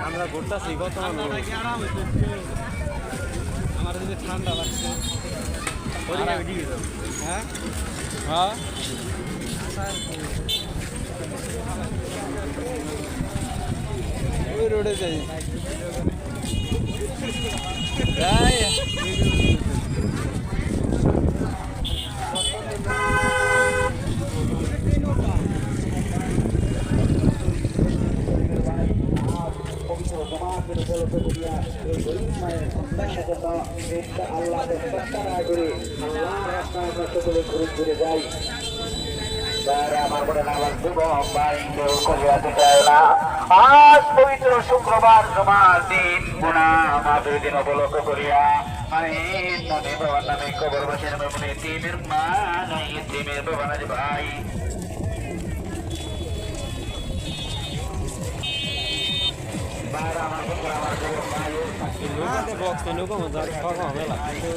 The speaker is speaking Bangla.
আমরা ঘুরতেছি কত আমার যদি ঠান্ডা লাগছে হ্যাঁ হ্যাঁ ওই রোডে যাই আজ পবিত্র শুক্রবার জমার দিন দুই দিন উপলক্ষ করিয়া নদী বাবার নামে কবরবাসীর নামে তিনের মা নাই তিনের বাবা নাজ ভাই বক্স নৌকা মজা খাওয়া হবে লাগছে